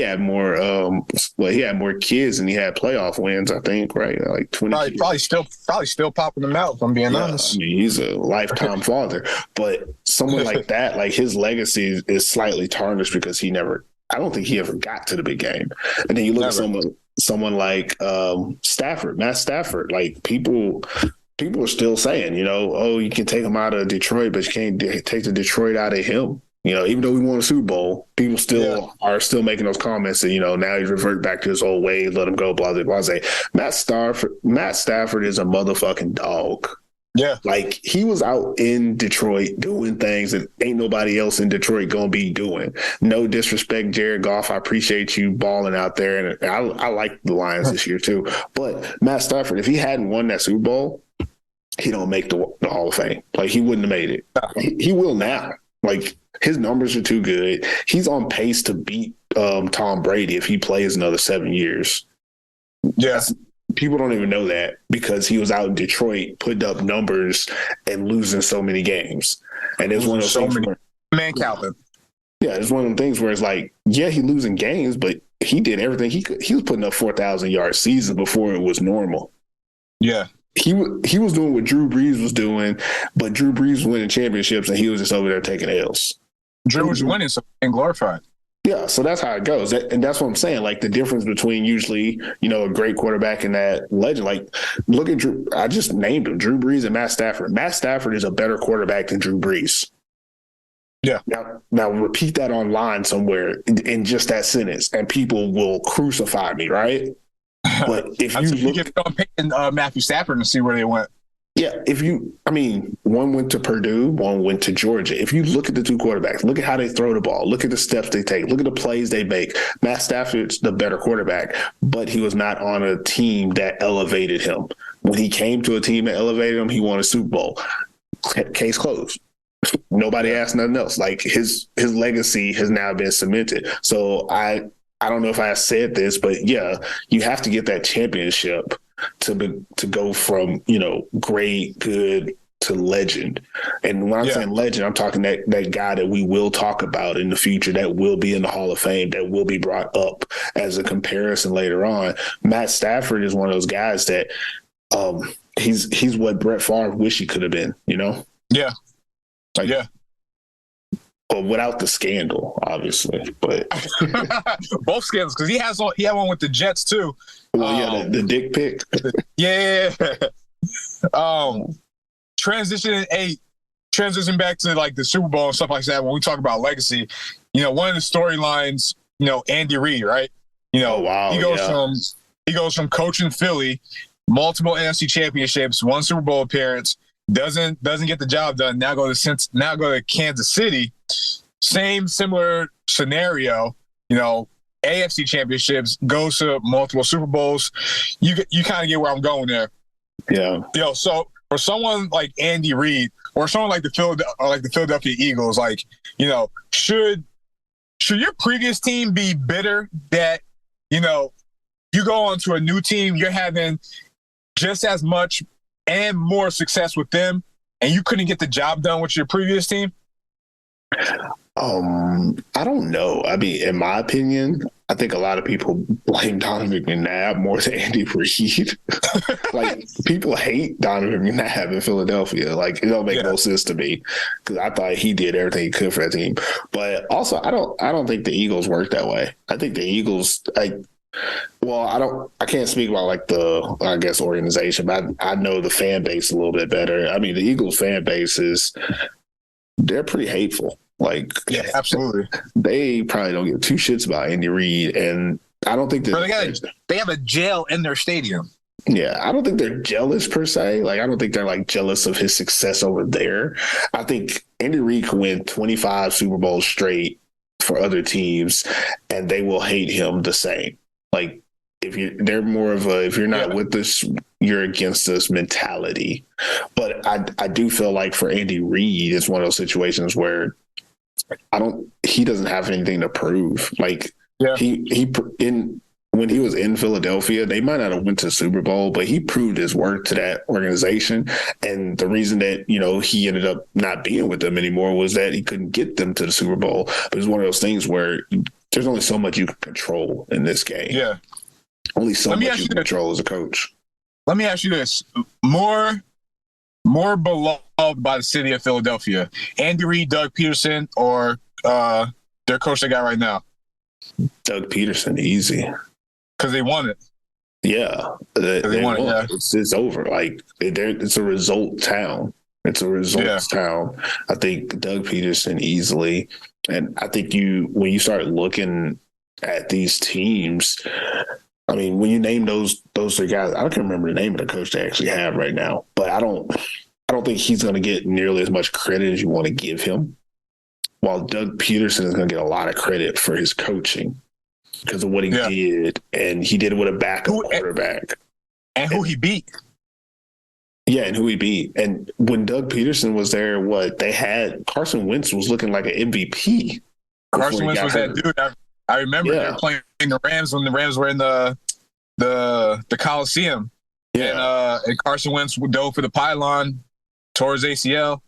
had more kids than he had playoff wins, I think, right? 20. Probably still popping them out, if I'm being honest. He's a lifetime father. But someone like that, his legacy is slightly tarnished because I don't think he ever got to the big game. And then you look at someone like Matt Stafford, people are still saying, you can take him out of Detroit, but you can't take the Detroit out of him. Even though we won a Super Bowl, people are still making those comments that, now he's revert back to his old ways, let him go, blah, blah, blah. Matt Stafford is a motherfucking dog. Yeah. He was out in Detroit doing things that ain't nobody else in Detroit going to be doing. No disrespect, Jared Goff. I appreciate you balling out there. And I like the Lions this year too. But Matt Stafford, if he hadn't won that Super Bowl, he don't make the Hall of Fame. He wouldn't have made it. He will now. His numbers are too good. He's on pace to beat Tom Brady if he plays another 7 years. Yes. People don't even know that because he was out in Detroit putting up numbers and losing so many games. And it's one of those things man, Calvin. Yeah, it's one of them things where it's he losing games, but he did everything he could. He was putting up 4,000-yard seasons before it was normal. Yeah. He was doing what Drew Brees was doing, but Drew Brees was winning championships and he was just over there taking L's. Drew was winning and glorified. Yeah, so that's how it goes. And that's what I'm saying. The difference between usually, a great quarterback and that legend. Look at Drew. I just named him, Drew Brees and Matt Stafford. Matt Stafford is a better quarterback than Drew Brees. Yeah. Now repeat that online somewhere in just that sentence, and people will crucify me, right? But if you get Matthew Stafford and see where they went. Yeah, one went to Purdue, one went to Georgia. If you look at the two quarterbacks, look at how they throw the ball, look at the steps they take, look at the plays they make. Matt Stafford's the better quarterback, but he was not on a team that elevated him. When he came to a team that elevated him, he won a Super Bowl. Case closed. Nobody asked nothing else. His legacy has now been cemented. So I don't know if I said this, but yeah, you have to get that championship to go from, great, good to legend. And when I'm saying legend, I'm talking that guy that we will talk about in the future, that will be in the Hall of Fame, that will be brought up as a comparison later on. Matt Stafford is one of those guys that he's what Brett Favre wish he could have been, you know? Yeah. Like, Yeah. Well, without the scandal, obviously, but both scandals, because he had one with the Jets too. well, the dick pic. Yeah. Transition back to like the Super Bowl and stuff like that. When we talk about legacy, you know, one of the storylines, you know, Andy Reid, right? You know, wow, he goes from coaching Philly, multiple NFC championships, one Super Bowl appearance, doesn't get the job done. Now go to Kansas City. Similar scenario, you know, AFC championships, goes to multiple Super Bowls. You kind of get where I'm going there. Yeah. You know, so for someone like Andy Reid or someone like the Philadelphia Eagles, like, you know, should your previous team be bitter that, you know, you go on to a new team, you're having just as much and more success with them, and you couldn't get the job done with your previous team? I don't know. I mean, in my opinion, I think a lot of people blame Donovan McNabb more than Andy Reid. Like, people hate Donovan McNabb in Philadelphia. Like, it don't make no sense to me, because I thought he did everything he could for that team. But also, I don't think the Eagles work that way. I think the Eagles, I can't speak about like the, I guess, organization, but I know the fan base a little bit better. I mean, the Eagles fan base they're pretty hateful. Like, yeah, absolutely. They probably don't give two shits about Andy Reid, and I don't think that they have a jail in their stadium. Yeah, I don't think they're jealous per se. Like, I don't think they're like jealous of his success over there. I think Andy Reid could win 25 Super Bowls straight for other teams, and they will hate him the same. Like, they're more of a, if you're not with us, you're against us mentality. But I do feel like for Andy Reid, it's one of those situations where he doesn't have anything to prove. Like, when he was in Philadelphia, they might not have went to the Super Bowl, but he proved his worth to that organization. And the reason that, you know, he ended up not being with them anymore was that he couldn't get them to the Super Bowl. But it's one of those things where there's only so much you can control in this game. Yeah. Only so much you can control as a coach. Let me ask you this. More beloved by the city of Philadelphia, Andy Reid, Doug Peterson, or their coach they got right now? Doug Peterson, easy. Because they won it. Yeah. They won it, yeah. It's over. Like, it's a result town. It's a results town. I think Doug Peterson easily. And I think when you start looking at these teams, I mean, when you name those three guys, I can't remember the name of the coach they actually have right now, but I don't think he's going to get nearly as much credit as you want to give him. While Doug Peterson is going to get a lot of credit for his coaching because of what he did, and he did it with a backup quarterback. And who he beat. Yeah, and who he beat. And when Doug Peterson was there, they had Carson Wentz was looking like an MVP. Carson Wentz was that dude. I remember they were playing the Rams when the Rams were in the Coliseum. Yeah. And Carson Wentz dove for the pylon, tore his ACL.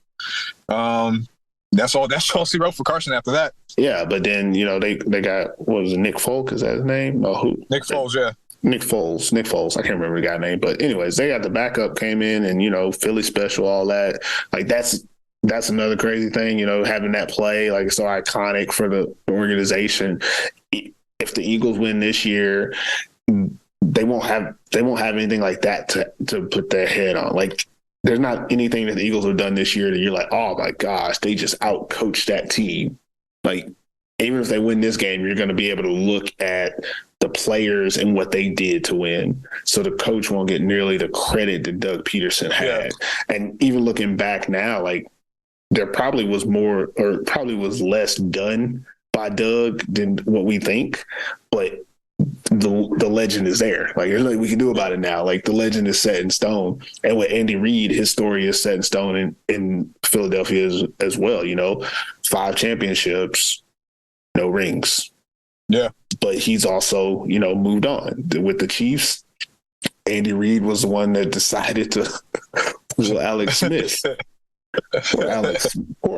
That's all he wrote for Carson after that. Yeah, but then, you know, they got, what was it, Nick Folk? Is that his name? Who? Nick Foles, yeah. Nick Foles. I can't remember the guy's name. But anyways, they got the backup, came in, and, you know, Philly special, all that. Like, that's another crazy thing, you know, having that play, like, so iconic for the organization. If the Eagles win this year, they won't have anything like that to put their head on. Like, there's not anything that the Eagles have done this year that you're like, oh my gosh, they just out-coached that team. Like, even if they win this game, you're going to be able to look at the players and what they did to win. So the coach won't get nearly the credit that Doug Peterson had. Yeah. And even looking back now, like, there probably was less done by Doug than what we think, but the legend is there. Like, there's nothing we can do about it now. Like, the legend is set in stone. And with Andy Reid, his story is set in stone in Philadelphia as well. You know, 5 championships, no rings. Yeah. But he's also, you know, moved on. With the Chiefs, Andy Reid was the one that decided to pull Alex Smith. Poor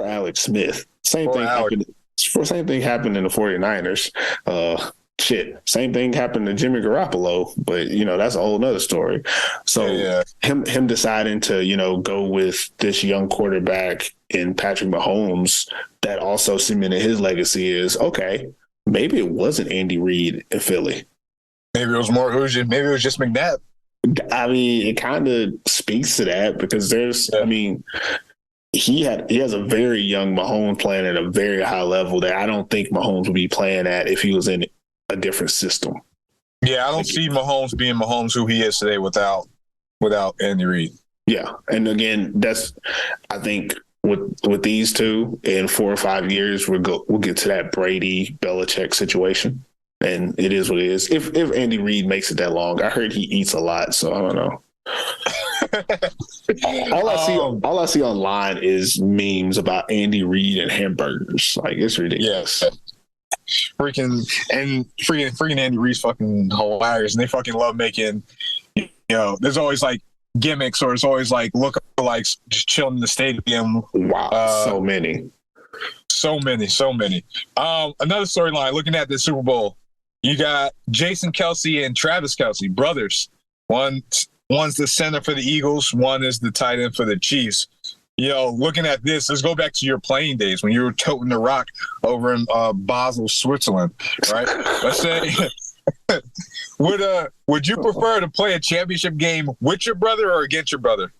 Alex Smith. Same thing happened in the 49ers. shit, same thing happened to Jimmy Garoppolo, but that's a whole nother story. So him deciding to, go with this young quarterback in Patrick Mahomes, that also cemented his legacy is, okay, maybe it wasn't Andy Reid in Philly. Maybe it was just McNabb. I mean, it kind of speaks to that because he has a very young Mahomes playing at a very high level that I don't think Mahomes would be playing at if he was in a different system. Yeah, I don't see Mahomes being Mahomes who he is today without Andy Reid. Yeah, and again, I think with these two in 4 or 5 years, we'll get to that Brady Belichick situation, and it is what it is. If Andy Reid makes it that long, I heard he eats a lot, so I don't know. all I see online is memes about Andy Reid and hamburgers. Like, it's ridiculous. Yes. Freaking Andy Reid's fucking hilarious, and they fucking love making, there's always like gimmicks, or it's always like lookalikes just chilling in the stadium. Wow, so many. Another storyline, looking at the Super Bowl, you got Jason Kelce and Travis Kelce, brothers. One's the center for the Eagles. One is the tight end for the Chiefs. Looking at this, let's go back to your playing days when you were toting the rock over in Basel, Switzerland, right? Let's say, would you prefer to play a championship game with your brother or against your brother?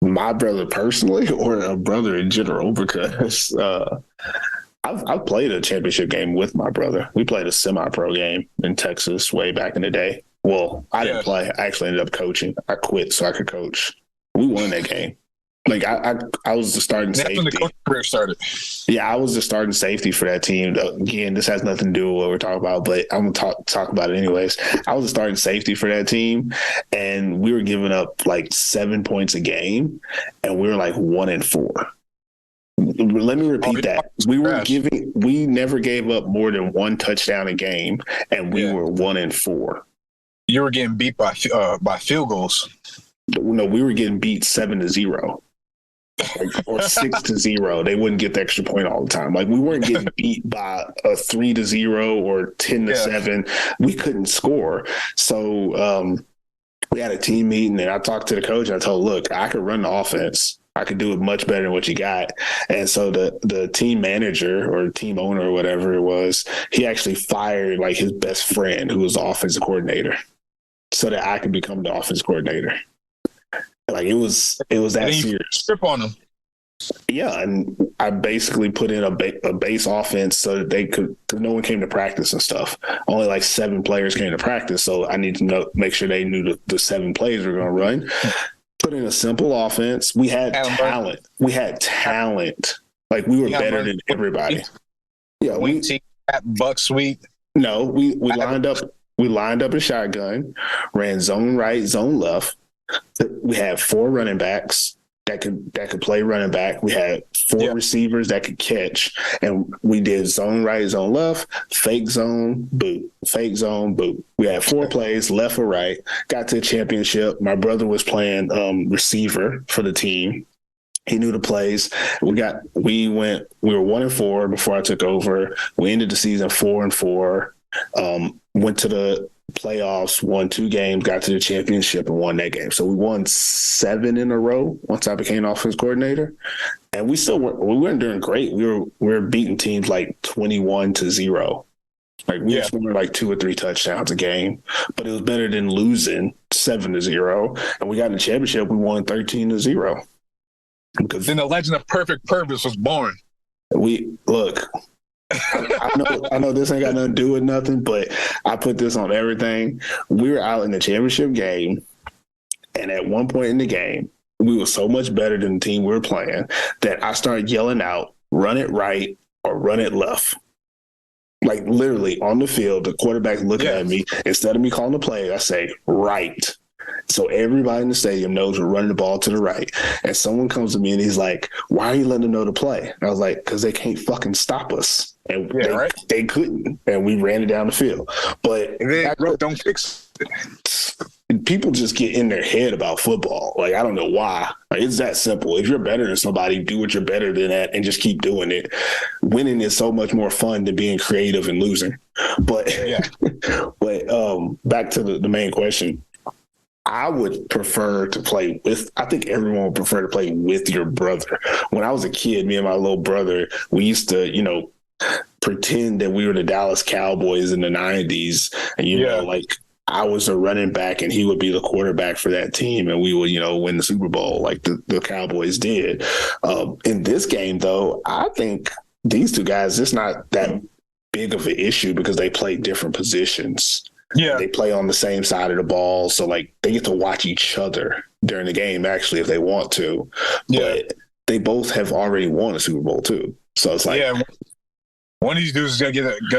My brother personally, or a brother in general? Because I've played a championship game with my brother. We played a semi-pro game in Texas way back in the day. Well, I didn't play. I actually ended up coaching. I quit so I could coach. We won that game. Like, I was the starting safety. That's when the coach career started. Yeah, I was the starting safety for that team. Again, this has nothing to do with what we're talking about, but I'm going to talk about it anyways. I was the starting safety for that team, and we were giving up like 7 points a game, and we were like 1-4. Let me repeat that. We never gave up more than one touchdown a game, and we were 1-4. You were getting beat by field goals. No, we were getting beat 7-0. Or 6-0. They wouldn't get the extra point all the time. Like, we weren't getting beat by a 3-0 or 10-7. We couldn't score. So we had a team meeting, and I talked to the coach. I told him, look, I could run the offense. I could do it much better than what you got. And so the team manager or team owner or whatever it was, he actually fired like his best friend who was the offensive coordinator so that I could become the offense coordinator. Like, it was that serious. Strip on them. Yeah, and I basically put in a base offense so that they could. No one came to practice and stuff. Only like 7 players came to practice, so I need to make sure they knew the 7 plays we were going to run. Put in a simple offense. We had talent. Like, we were better than everybody. Yeah, Buck Sweet. No, we lined up. We lined up a shotgun, ran zone right, zone left. We had 4 running backs that could play running back. We had 4 receivers that could catch, and we did zone right, zone left, fake zone, boot, fake zone, boot. We had 4 plays, left or right. Got to the championship. My brother was playing receiver for the team. He knew the plays. We were 1-4 before I took over. We ended the season 4-4. Went to the playoffs, won 2 games, got to the championship, and won that game. So we won 7 in a row once I became offense coordinator. And we weren't doing great. We were beating teams like 21-0. Like, we were scoring like 2 or 3 touchdowns a game, but it was better than losing 7-0. And we got in the championship, we won 13-0. Because then the legend of Perfect Pervis was born. I know this ain't got nothing to do with nothing, but I put this on everything. We were out in the championship game, and at one point in the game, we were so much better than the team we were playing that I started yelling out, run it right or run it left. Like, literally on the field, the quarterback's looking at me. Instead of me calling the play, I say, right. So everybody in the stadium knows we're running the ball to the right. And someone comes to me and he's like, why are you letting them know to play? And I was like, because they can't fucking stop us. And they couldn't. And we ran it down the field. But don't fix it. People just get in their head about football. Like, I don't know why. Like, it's that simple. If you're better than somebody, do what you're better than at and just keep doing it. Winning is so much more fun than being creative and losing. But But back to the main question. I would prefer to play with, I think everyone would prefer to play with your brother. When I was a kid, me and my little brother, we used to, pretend that we were the Dallas Cowboys in the 90s. And, like I was a running back and he would be the quarterback for that team. And we would, win the Super Bowl like the Cowboys did. In this game, though, I think these two guys, it's not that big of an issue because they play different positions. Yeah. They play on the same side of the ball. So, like, they get to watch each other during the game, actually, if they want to. Yeah. But they both have already won a Super Bowl, too. So it's like, one of these dudes is gonna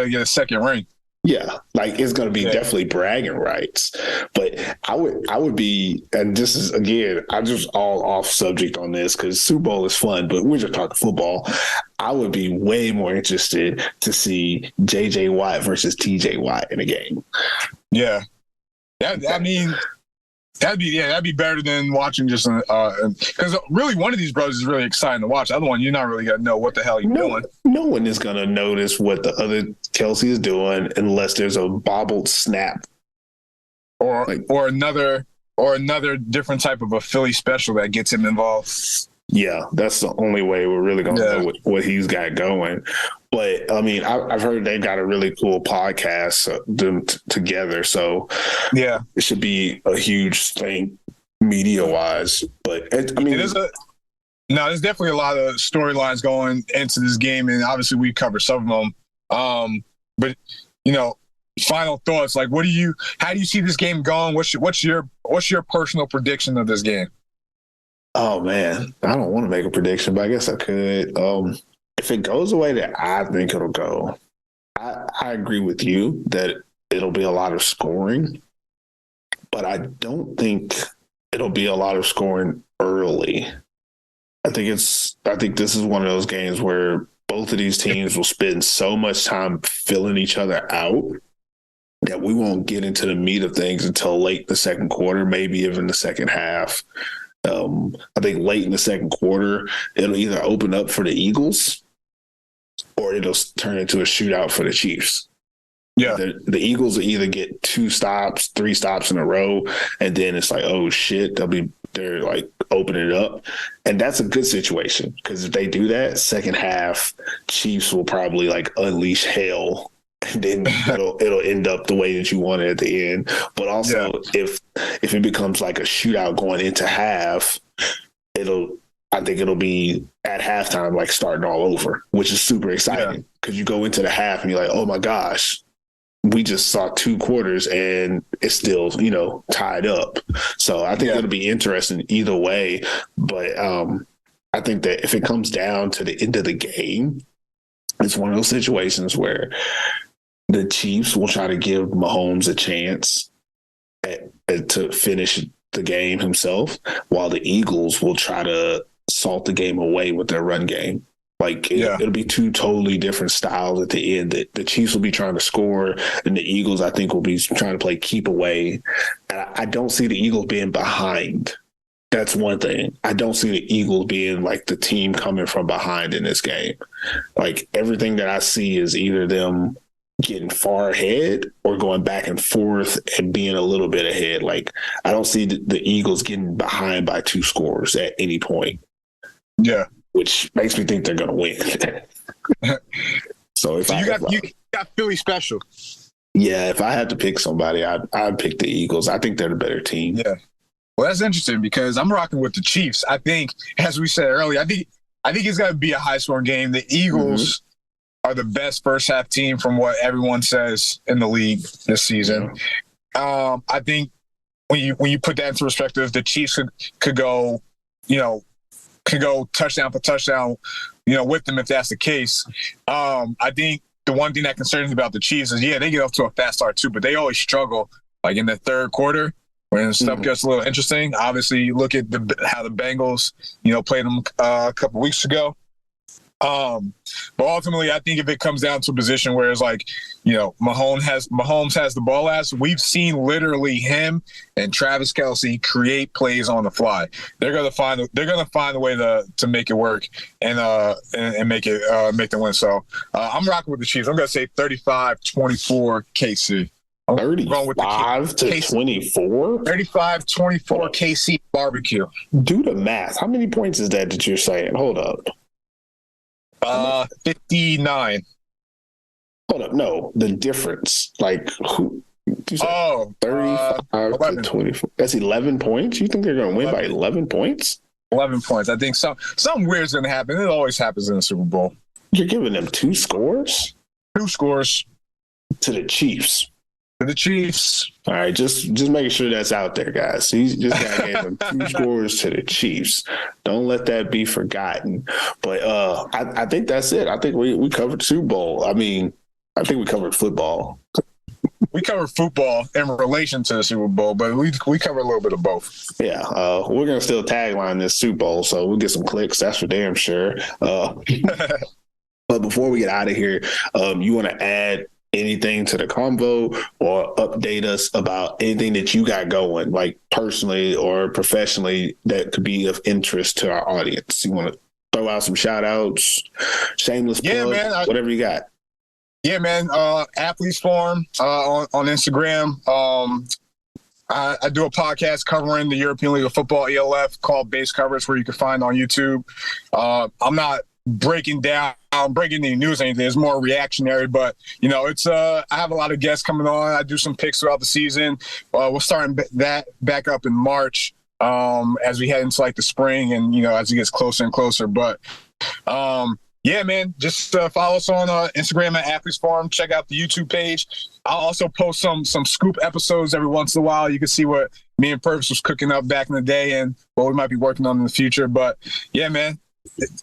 get a second ring. Yeah, like it's gonna be definitely bragging rights. But I would be, and this is again, I'm just all off subject on this because Super Bowl is fun, but we're just talking football. I would be way more interested to see JJ Watt versus TJ Watt in a game. Yeah, that'd be better than watching just because really one of these brothers is really exciting to watch. The other one, you're not really gonna know what the hell you're doing. No one is gonna notice what the other Kelsey is doing unless there's a bobbled snap or another different type of a Philly special that gets him involved. Yeah, that's the only way we're really going to know what he's got going. But, I mean, I've heard they've got a really cool podcast them together. So, yeah, it should be a huge thing media-wise. But, there's definitely a lot of storylines going into this game, and obviously we covered some of them. But, final thoughts, like how do you see this game going? What's your personal prediction of this game? Oh, man, I don't want to make a prediction, but I guess I could. If it goes the way that I think it'll go, I agree with you that it'll be a lot of scoring, but I don't think it'll be a lot of scoring early. I think this is one of those games where both of these teams will spend so much time filling each other out that we won't get into the meat of things until late in the second quarter, maybe even the second half. I think late in the second quarter, it'll either open up for the Eagles or it'll turn into a shootout for the Chiefs. Yeah. The Eagles will either get 2 stops, 3 stops in a row, and then it's like, oh, shit, they're like opening it up. And that's a good situation because if they do that, second half, Chiefs will probably like unleash hell. And then it'll end up the way that you want it at the end. But also, if it becomes like a shootout going into half, I think it'll be at halftime like starting all over, which is super exciting because you go into the half and you're like, oh my gosh, we just saw 2 quarters and it's still tied up. So I think it'll be interesting either way. But I think that if it comes down to the end of the game, it's one of those situations where the Chiefs will try to give Mahomes a chance to finish the game himself, while the Eagles will try to salt the game away with their run game. Like it'll be 2 totally different styles at the end. The Chiefs will be trying to score, and the Eagles, I think, will be trying to play keep away. And I don't see the Eagles being behind. That's one thing. I don't see the Eagles being like the team coming from behind in this game. Like everything that I see is either them getting far ahead or going back and forth and being a little bit ahead. Like I don't see the Eagles getting behind by 2 scores at any point. Yeah. Which makes me think they're going to win. So you got Philly special. Yeah. If I had to pick somebody, I'd pick the Eagles. I think they're the better team. Yeah. Well, that's interesting because I'm rocking with the Chiefs. I think, as we said earlier, I think it's going to be a high scoring game. The Eagles are the best first half team from what everyone says in the league this season. Yeah. I think when you put that into perspective, the Chiefs could go touchdown for touchdown, with them if that's the case. I think the one thing that concerns me about the Chiefs is, they get off to a fast start too, but they always struggle like in the third quarter when stuff gets a little interesting. Obviously, you look at how the Bengals, played them a couple weeks ago. But ultimately, I think if it comes down to a position where it's like, Mahomes has the ball last, we've seen literally him and Travis Kelce create plays on the fly. They're gonna find a way to make it work and make them win. So I'm rocking with the Chiefs. I'm gonna say 35-24 KC. I'm going with the 35-24? 35-24 KC barbecue. Do the math. How many points is that you're saying? Hold up. 59. Hold up. No, the difference. Like, who? 35-24. That's 11 points? You think they're going to win by 11 points? 11 points. I think something weird's going to happen. It always happens in the Super Bowl. You're giving them 2 scores? 2 scores. To the Chiefs. To the Chiefs. All right, just making sure that's out there, guys. He just gave them 2 scores to the Chiefs. Don't let that be forgotten. But I think that's it. I think we covered Super Bowl. I mean, I think we covered football. We covered football in relation to the Super Bowl, but we cover a little bit of both. Yeah, we're going to still tagline this Super Bowl, so we'll get some clicks. That's for damn sure. But before we get out of here, you want to add anything to the convo or update us about anything that you got going, like personally or professionally, that could be of interest to our audience? You want to throw out some shout outs, shameless plug, man, whatever you got. Yeah, man. Athletes Forum on Instagram. I do a podcast covering the European League of Football, ELF, called Base Coverage, where you can find on YouTube. I'm not breaking any news or anything. It's more reactionary, but it's I have a lot of guests coming on. I do some picks throughout the season. We're starting that back up in March as we head into like the spring and as it gets closer and closer. But yeah, man, just follow us on Instagram at Athletes Forum. Check out the YouTube page. I'll also post some scoop episodes every once in a while. You can see what me and Pervis was cooking up back in the day and what we might be working on in the future. But yeah, man.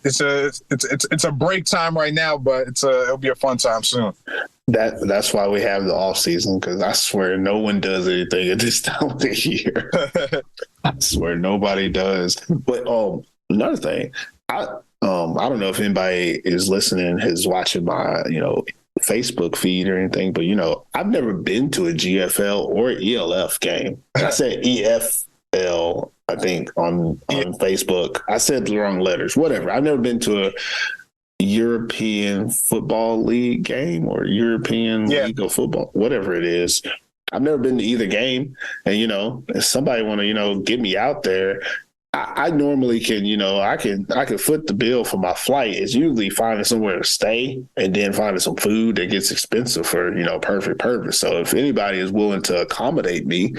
It's a break time right now, but it'll be a fun time soon. That's why we have the off season, because I swear no one does anything at this time of the year. I swear nobody does. But another thing, I don't know if anybody is listening is watching my Facebook feed or anything, but I've never been to a GFL or ELF game. I said EFL. I think on Facebook. I said the wrong letters. Whatever. I've never been to a European Football League game or European League of Football, whatever it is. I've never been to either game. And, if somebody want to, get me out there, I normally can, I can foot the bill for my flight. It's usually finding somewhere to stay and then finding some food that gets expensive for, perfect purpose. So if anybody is willing to accommodate me,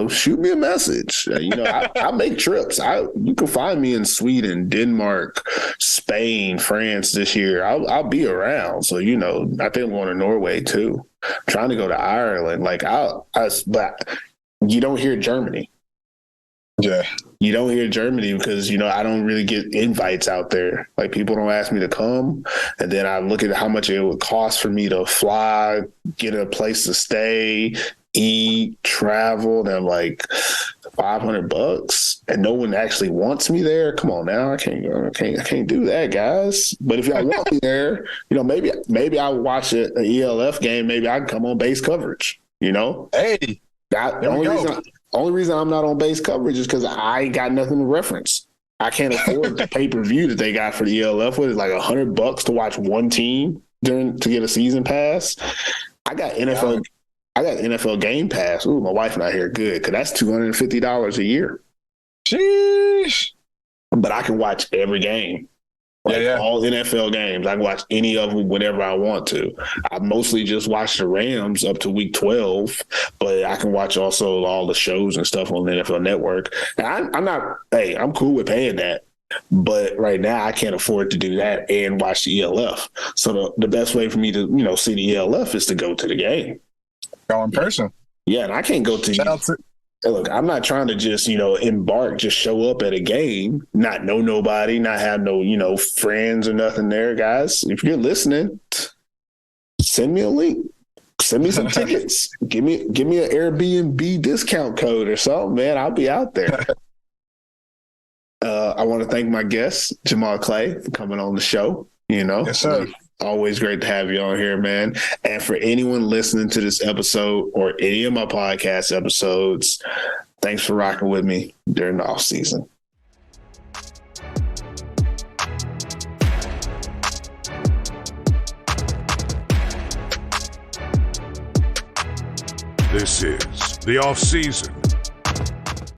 shoot me a message. I make trips. You can find me in Sweden, Denmark, Spain, France this year. I'll be around. So, I think I'm going to Norway too. I'm trying to go to Ireland. But you don't hear Germany. Yeah. You don't hear Germany because, I don't really get invites out there. Like, people don't ask me to come. And then I look at how much it would cost for me to fly, get a place to stay, eat, travel. And I'm like, $500 and no one actually wants me there. Come on now. I can't do that, guys. But if y'all want me there, maybe I'll watch an ELF game. Maybe I can come on base coverage, Hey, the only reason I'm not on base coverage is because I ain't got nothing to reference. I can't afford the pay-per-view that they got for the ELF. What is like $100 to watch one team to get a season pass? I got NFL Game Pass. Ooh, my wife not here. Good, because that's $250 a year. Sheesh. But I can watch every game. All NFL games. I can watch any of them whenever I want to. I mostly just watch the Rams up to week 12, but I can watch also all the shows and stuff on the NFL Network. And I'm cool with paying that. But right now I can't afford to do that and watch the ELF. So the best way for me to, see the ELF is to go to the game. Go in person. Yeah, and I can't go to look, I'm not trying to just, just show up at a game, not know nobody, not have no, friends or nothing there, guys. If you're listening, send me a link. Send me some tickets. Give me an Airbnb discount code or something, man. I'll be out there. I want to thank my guest, Jamal Clay, for coming on the show. Yes, sir. Always great to have you on here, man. And for anyone listening to this episode or any of my podcast episodes, thanks for rocking with me during the off season. This is the off-season